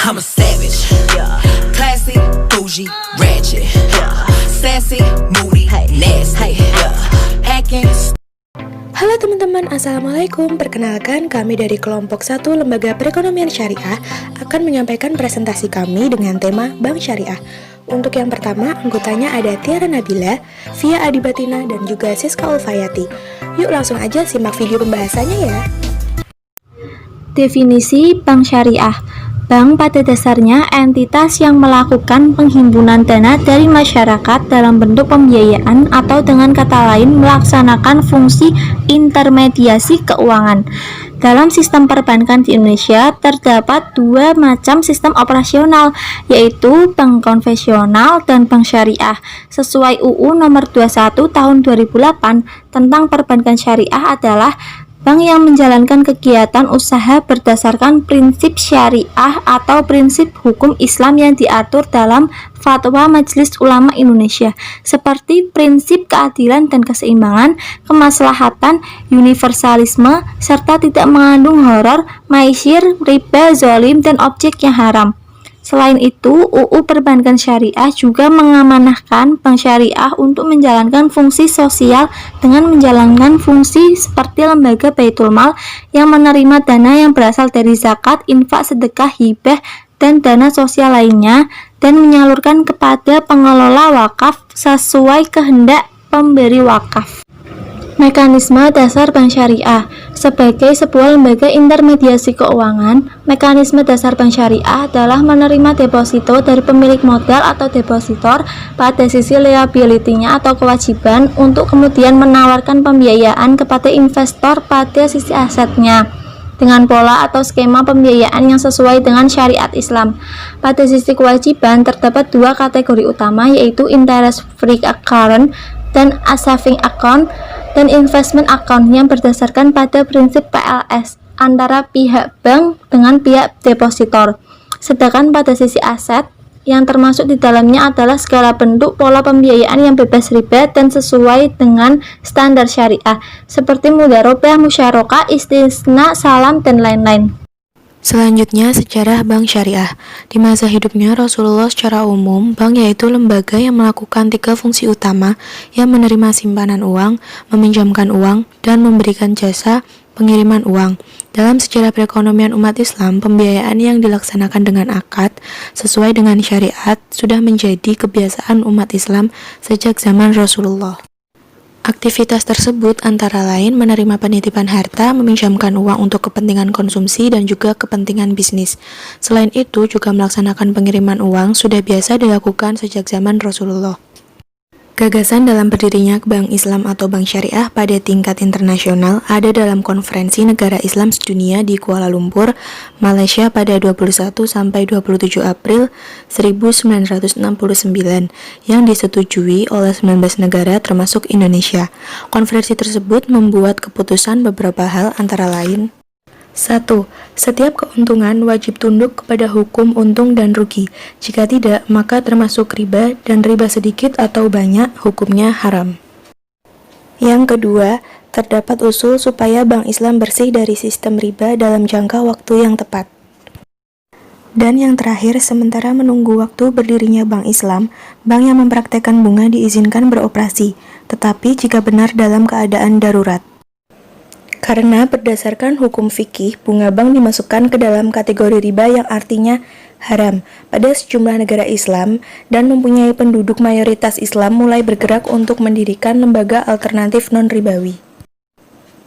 I'm a savage, yeah. Classy, bougie, ratchet, yeah. Sassy, moody, nasty, yeah. Hacking. Halo teman-teman, Assalamualaikum. Perkenalkan, kami dari kelompok 1 Lembaga Perekonomian Syariah akan menyampaikan presentasi kami dengan tema Bank Syariah. Untuk yang pertama, anggotanya ada Tiara Nabila, Via Adibatina, dan juga Siska Ulfayati. Yuk langsung aja simak video pembahasannya ya. Definisi Bank Syariah. Bank pada dasarnya entitas yang melakukan penghimpunan dana dari masyarakat dalam bentuk pembiayaan atau dengan kata lain melaksanakan fungsi intermediasi keuangan. Dalam sistem perbankan di Indonesia terdapat dua macam sistem operasional, yaitu bank konvensional dan bank syariah. Sesuai UU nomor 21 tahun 2008 tentang perbankan syariah adalah bank yang menjalankan kegiatan usaha berdasarkan prinsip syariah atau prinsip hukum Islam yang diatur dalam Fatwa Majelis Ulama Indonesia, seperti prinsip keadilan dan keseimbangan, kemaslahatan, universalisme, serta tidak mengandung horor, maisir, riba, zalim, dan objek yang haram. Selain itu, UU Perbankan Syariah juga mengamanahkan Bank Syariah untuk menjalankan fungsi sosial dengan menjalankan fungsi seperti lembaga Baitul Mal yang menerima dana yang berasal dari zakat, infak, sedekah, hibah, dan dana sosial lainnya dan menyalurkan kepada pengelola wakaf sesuai kehendak pemberi wakaf. Mekanisme dasar Bank Syariah. Sebagai sebuah lembaga intermediasi keuangan, mekanisme dasar Bank Syariah adalah menerima deposito dari pemilik modal atau depositor pada sisi liability-nya atau kewajiban untuk kemudian menawarkan pembiayaan kepada investor pada sisi asetnya dengan pola atau skema pembiayaan yang sesuai dengan syariat Islam. Pada sisi kewajiban terdapat dua kategori utama, yaitu interest free account dan saving account dan investment account yang berdasarkan pada prinsip PLS antara pihak bank dengan pihak depositor. Sedangkan pada sisi aset yang termasuk di dalamnya adalah segala bentuk pola pembiayaan yang bebas riba dan sesuai dengan standar syariah seperti mudharabah, musyarakah, istisna, salam, dan lain-lain. Selanjutnya, sejarah Bank Syariah. Di masa hidupnya Rasulullah secara umum, bank yaitu lembaga yang melakukan tiga fungsi utama, yang menerima simpanan uang, meminjamkan uang, dan memberikan jasa pengiriman uang. Dalam sejarah perekonomian umat Islam, pembiayaan yang dilaksanakan dengan akad sesuai dengan syariat sudah menjadi kebiasaan umat Islam sejak zaman Rasulullah. Aktivitas tersebut antara lain menerima penitipan harta, meminjamkan uang untuk kepentingan konsumsi dan juga kepentingan bisnis. Selain itu, juga melaksanakan pengiriman uang sudah biasa dilakukan sejak zaman Rasulullah. Gagasan dalam berdirinya Bank Islam atau Bank Syariah pada tingkat internasional ada dalam Konferensi Negara Islam Sedunia di Kuala Lumpur, Malaysia pada 21 sampai 27 April 1969 yang disetujui oleh 19 negara termasuk Indonesia. Konferensi tersebut membuat keputusan beberapa hal antara lain: 1. Setiap keuntungan wajib tunduk kepada hukum untung dan rugi. Jika tidak, maka termasuk riba, dan riba sedikit atau banyak hukumnya haram. Yang kedua, terdapat usul supaya Bank Islam bersih dari sistem riba dalam jangka waktu yang tepat. Dan yang terakhir, sementara menunggu waktu berdirinya Bank Islam, bank yang mempraktekkan bunga diizinkan beroperasi, tetapi jika benar dalam keadaan darurat. Karena berdasarkan hukum fikih, bunga bank dimasukkan ke dalam kategori riba yang artinya haram pada sejumlah negara Islam dan mempunyai penduduk mayoritas Islam mulai bergerak untuk mendirikan lembaga alternatif non-ribawi.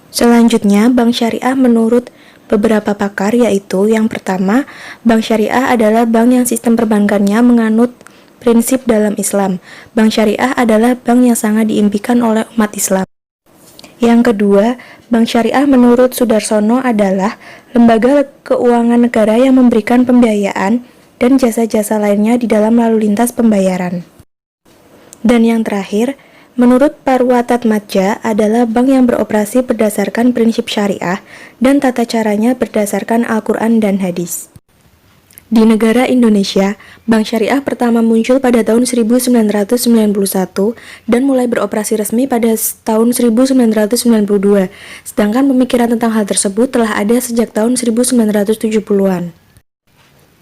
Selanjutnya, Bank Syariah menurut beberapa pakar, yaitu yang pertama, Bank Syariah adalah bank yang sistem perbankannya menganut prinsip dalam Islam. Bank Syariah adalah bank yang sangat diimpikan oleh umat Islam. Yang kedua, Bank Syariah menurut Sudarsono adalah lembaga keuangan negara yang memberikan pembiayaan dan jasa-jasa lainnya di dalam lalu lintas pembayaran. Dan yang terakhir, menurut Parwatatmadja adalah bank yang beroperasi berdasarkan prinsip syariah dan tata caranya berdasarkan Al-Quran dan hadis. Di negara Indonesia, Bank Syariah pertama muncul pada tahun 1991 dan mulai beroperasi resmi pada tahun 1992, sedangkan pemikiran tentang hal tersebut telah ada sejak tahun 1970-an.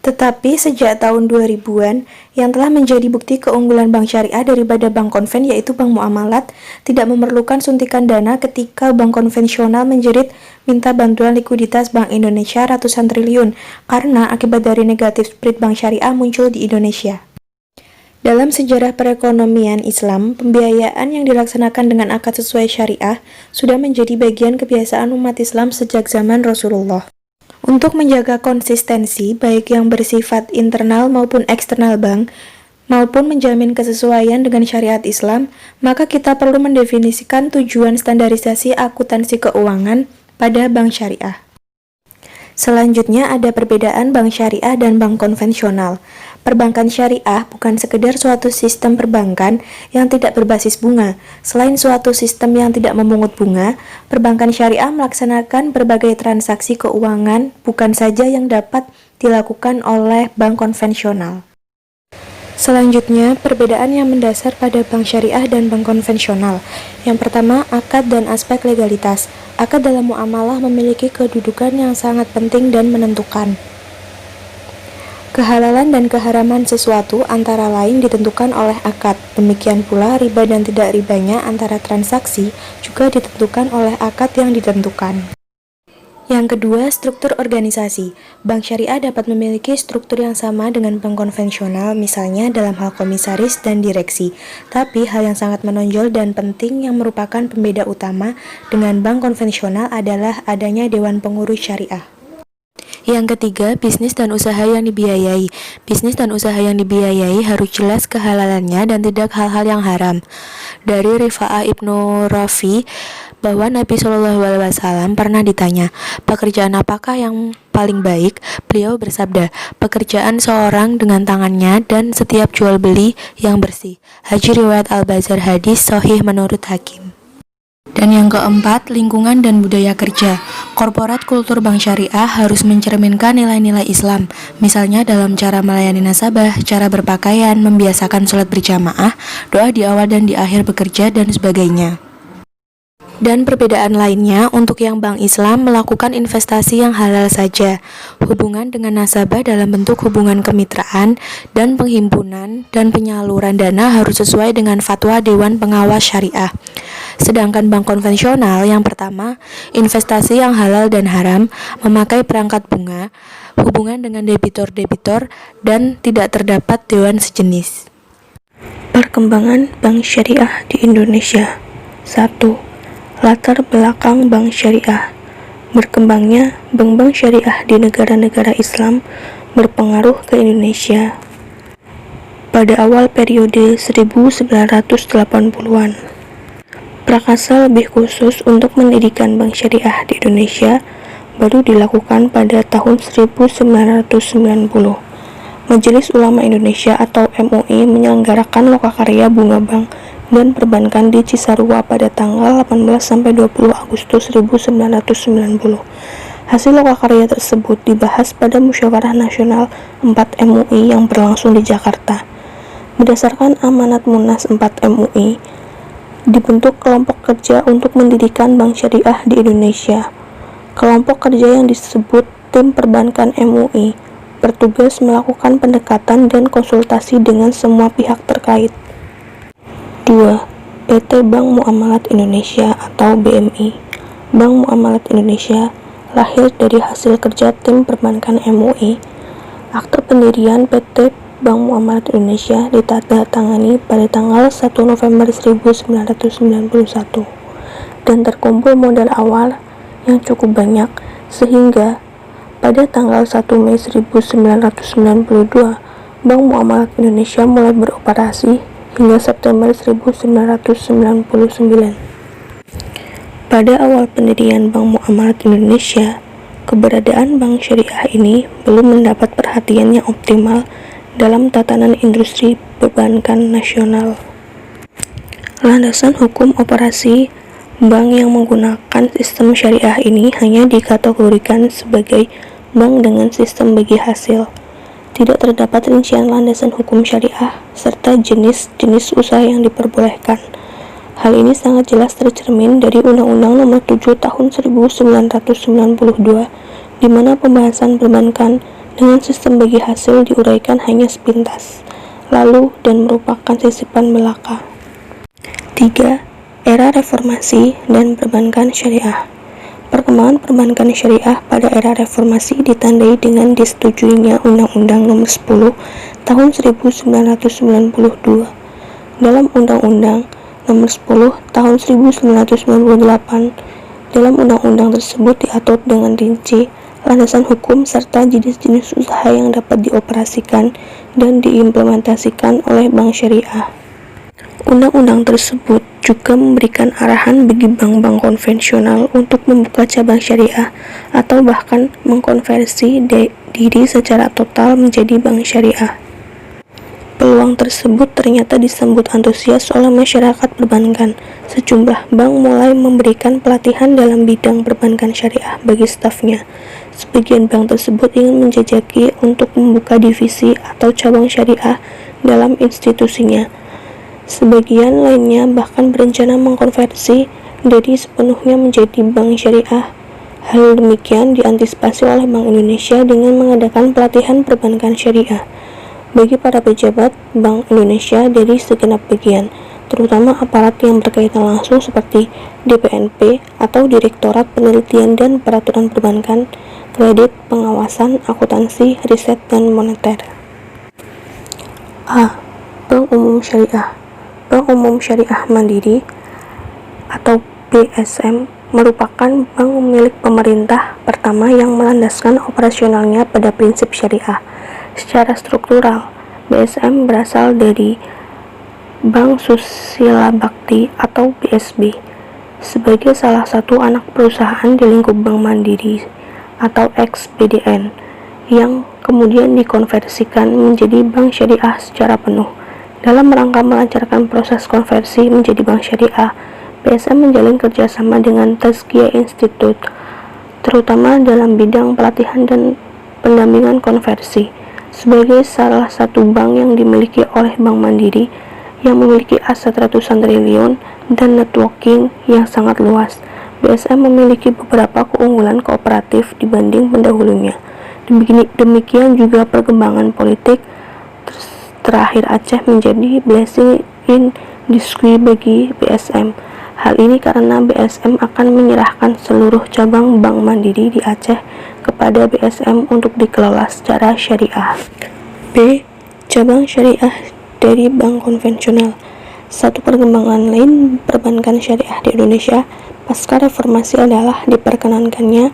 Tetapi sejak tahun 2000-an, yang telah menjadi bukti keunggulan bank syariah daripada bank konven yaitu bank muamalat, tidak memerlukan suntikan dana ketika bank konvensional menjerit minta bantuan likuiditas Bank Indonesia ratusan triliun, karena akibat dari negatif spirit bank syariah muncul di Indonesia. Dalam sejarah perekonomian Islam, pembiayaan yang dilaksanakan dengan akad sesuai syariah sudah menjadi bagian kebiasaan umat Islam sejak zaman Rasulullah. Untuk menjaga konsistensi, baik yang bersifat internal maupun eksternal bank, maupun menjamin kesesuaian dengan syariat Islam, maka kita perlu mendefinisikan tujuan standarisasi akuntansi keuangan pada bank syariah. Selanjutnya ada perbedaan bank syariah dan bank konvensional. Perbankan syariah bukan sekedar suatu sistem perbankan yang tidak berbasis bunga. Selain suatu sistem yang tidak memungut bunga, perbankan syariah melaksanakan berbagai transaksi keuangan bukan saja yang dapat dilakukan oleh bank konvensional. Selanjutnya, perbedaan yang mendasar pada bank syariah dan bank konvensional. Yang pertama, akad dan aspek legalitas. Akad dalam muamalah memiliki kedudukan yang sangat penting dan menentukan. Kehalalan dan keharaman sesuatu antara lain ditentukan oleh akad. Demikian pula riba dan tidak ribanya antara transaksi juga ditentukan oleh akad yang ditentukan. Yang kedua, struktur organisasi. Bank syariah dapat memiliki struktur yang sama dengan bank konvensional, misalnya dalam hal komisaris dan direksi. Tapi hal yang sangat menonjol dan penting yang merupakan pembeda utama dengan bank konvensional adalah adanya dewan pengurus syariah. Yang ketiga, bisnis dan usaha yang dibiayai. Bisnis dan usaha yang dibiayai harus jelas kehalalannya dan tidak hal-hal yang haram. Dari Rifa'ah Ibnu Rafi, bahwa Nabi SAW pernah ditanya, pekerjaan apakah yang paling baik? Beliau bersabda, pekerjaan seorang dengan tangannya dan setiap jual beli yang bersih. Haji riwayat Al-Bazar, hadis sahih menurut Hakim. Dan yang keempat, lingkungan dan budaya kerja. Korporat kultur bank syariah harus mencerminkan nilai-nilai Islam, misalnya dalam cara melayani nasabah, cara berpakaian, membiasakan sholat berjamaah, doa di awal dan di akhir bekerja, dan sebagainya. Dan perbedaan lainnya, untuk yang bank Islam melakukan investasi yang halal saja. Hubungan dengan nasabah dalam bentuk hubungan kemitraan dan penghimpunan dan penyaluran dana harus sesuai dengan fatwa Dewan Pengawas Syariah. Sedangkan bank konvensional yang pertama, investasi yang halal dan haram, memakai perangkat bunga, hubungan dengan debitor-debitor, dan tidak terdapat dewan sejenis. Perkembangan bank syariah di Indonesia. 1. Latar belakang bank syariah. Berkembangnya bank-bank syariah di negara-negara Islam berpengaruh ke Indonesia pada awal periode 1980-an. Prakasa lebih khusus untuk mendirikan bank syariah di Indonesia baru dilakukan pada tahun 1990. Majelis Ulama Indonesia atau MUI menyelenggarakan lokakarya bunga bank dan perbankan di Cisarua pada tanggal 18-20 Agustus 1990. Hasil lokakarya tersebut dibahas pada Musyawarah Nasional 4 MUI yang berlangsung di Jakarta. Berdasarkan amanat Munas 4 MUI, dibentuk kelompok kerja untuk mendirikan bank syariah di Indonesia. Kelompok kerja yang disebut Tim Perbankan MUI bertugas melakukan pendekatan dan konsultasi dengan semua pihak terkait. 2. PT Bank Muamalat Indonesia atau BMI. Bank Muamalat Indonesia lahir dari hasil kerja tim perbankan MUI. Akte pendirian PT Bank Muamalat Indonesia ditandatangani pada tanggal 1 November 1991 dan terkumpul modal awal yang cukup banyak sehingga pada tanggal 1 Mei 1992 Bank Muamalat Indonesia mulai beroperasi hingga September 1999. Pada awal pendirian Bank Muamalat Indonesia, keberadaan bank syariah ini belum mendapat perhatian yang optimal dalam tatanan industri perbankan nasional. Landasan hukum operasi bank yang menggunakan sistem syariah ini hanya dikategorikan sebagai bank dengan sistem bagi hasil. Tidak terdapat rincian landasan hukum syariah serta jenis-jenis usaha yang diperbolehkan. Hal ini sangat jelas tercermin dari Undang-Undang Nomor 7 Tahun 1992, di mana pembahasan perbankan dengan sistem bagi hasil diuraikan hanya sepintas, lalu dan merupakan sisipan belaka. 3. Era reformasi dan perbankan syariah. Perkembangan perbankan syariah pada era reformasi ditandai dengan disetujuinya Undang-Undang Nomor 10 Tahun 1992. Dalam Undang-Undang Nomor 10 Tahun 1998, dalam undang-undang tersebut diatur dengan rinci landasan hukum serta jenis-jenis usaha yang dapat dioperasikan dan diimplementasikan oleh bank syariah. Undang-undang tersebut juga memberikan arahan bagi bank-bank konvensional untuk membuka cabang syariah atau bahkan mengkonversi diri secara total menjadi bank syariah. Peluang tersebut ternyata disambut antusias oleh masyarakat perbankan. Sejumlah bank mulai memberikan pelatihan dalam bidang perbankan syariah bagi stafnya. Sebagian bank tersebut ingin menjajaki untuk membuka divisi atau cabang syariah dalam institusinya. Sebagian lainnya bahkan berencana mengkonversi diri sepenuhnya menjadi bank syariah. Hal demikian diantisipasi oleh Bank Indonesia dengan mengadakan pelatihan perbankan syariah bagi para pejabat Bank Indonesia dari segenap bagian, terutama aparat yang berkaitan langsung seperti DPNP atau Direktorat Penelitian dan Peraturan Perbankan, Kredit, Pengawasan, Akuntansi, Riset, dan Moneter. A. Bank Umum Syariah. Bank Umum Syariah Mandiri atau BSM merupakan bank milik pemerintah pertama yang melandaskan operasionalnya pada prinsip syariah. Secara struktural, BSM berasal dari Bank Susila Bhakti atau BSB sebagai salah satu anak perusahaan di lingkup Bank Mandiri atau ex-BDN yang kemudian dikonversikan menjadi bank syariah secara penuh. Dalam rangka melancarkan proses konversi menjadi bank syariah, BSM menjalin kerjasama dengan Tazkiyah Institute, terutama dalam bidang pelatihan dan pendampingan konversi. Sebagai salah satu bank yang dimiliki oleh Bank Mandiri, yang memiliki aset ratusan triliun dan networking yang sangat luas, BSM memiliki beberapa keunggulan kooperatif dibanding pendahulunya. Demikian juga perkembangan politik. Terakhir, Aceh menjadi blessing in disguise bagi BSM. Hal ini karena BSM akan menyerahkan seluruh cabang Bank Mandiri di Aceh kepada BSM untuk dikelola secara syariah. B. Cabang syariah dari bank konvensional. Satu perkembangan lain perbankan syariah di Indonesia pasca reformasi adalah diperkenankannya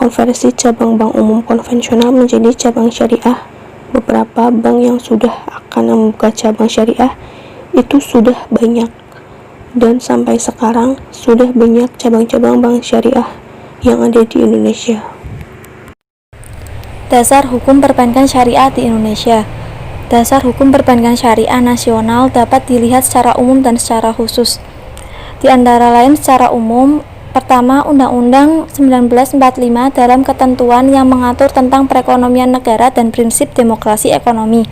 konversi cabang bank umum konvensional menjadi cabang syariah. Beberapa bank yang sudah akan membuka cabang syariah itu sudah banyak, dan sampai sekarang sudah banyak cabang-cabang bank syariah yang ada di Indonesia. Dasar hukum perbankan syariah di Indonesia. Dasar hukum perbankan syariah nasional dapat dilihat secara umum dan secara khusus. Di antara lain secara umum, pertama, Undang-Undang 1945 dalam ketentuan yang mengatur tentang perekonomian negara dan prinsip demokrasi ekonomi.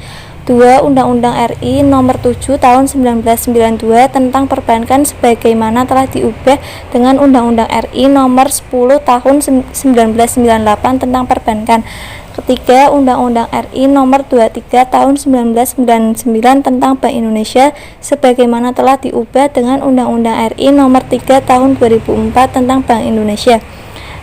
2. Undang-Undang RI Nomor 7 Tahun 1992 tentang perbankan sebagaimana telah diubah dengan Undang-Undang RI Nomor 10 Tahun 1998 tentang perbankan. Ketiga, Undang-Undang RI Nomor 23 Tahun 1999 tentang Bank Indonesia sebagaimana telah diubah dengan Undang-Undang RI Nomor 3 Tahun 2004 tentang Bank Indonesia.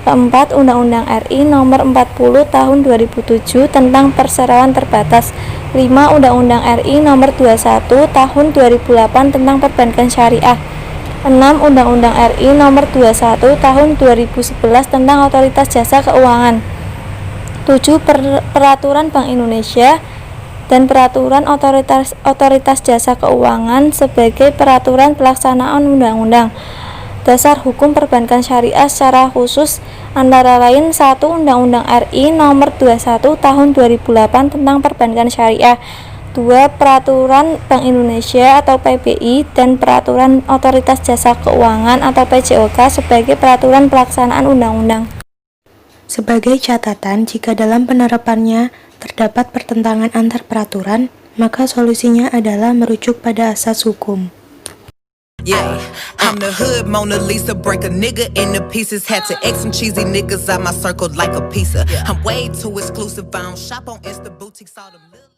Keempat, Undang-Undang RI Nomor 40 Tahun 2007 tentang perseroan terbatas. 5. Undang-Undang RI Nomor 21 Tahun 2008 tentang perbankan syariah. 6. Undang-Undang RI Nomor 21 Tahun 2011 tentang Otoritas Jasa Keuangan. 7. Peraturan Bank Indonesia dan Peraturan Otoritas Jasa Keuangan sebagai peraturan pelaksanaan undang-undang. Dasar hukum perbankan syariah secara khusus antara lain 1. Undang-Undang RI Nomor 21 Tahun 2008 tentang perbankan syariah. 2. Peraturan Bank Indonesia atau PBI dan Peraturan Otoritas Jasa Keuangan atau PJOK sebagai peraturan pelaksanaan undang-undang. Sebagai catatan, jika dalam penerapannya terdapat pertentangan antar peraturan, maka solusinya adalah merujuk pada asas hukum. Yeah, I'm the hood Mona Lisa, break a nigga into pieces. Had to X some cheesy niggas out my circle like a pizza. I'm way too exclusive, I don't shop on Insta boutiques, all them little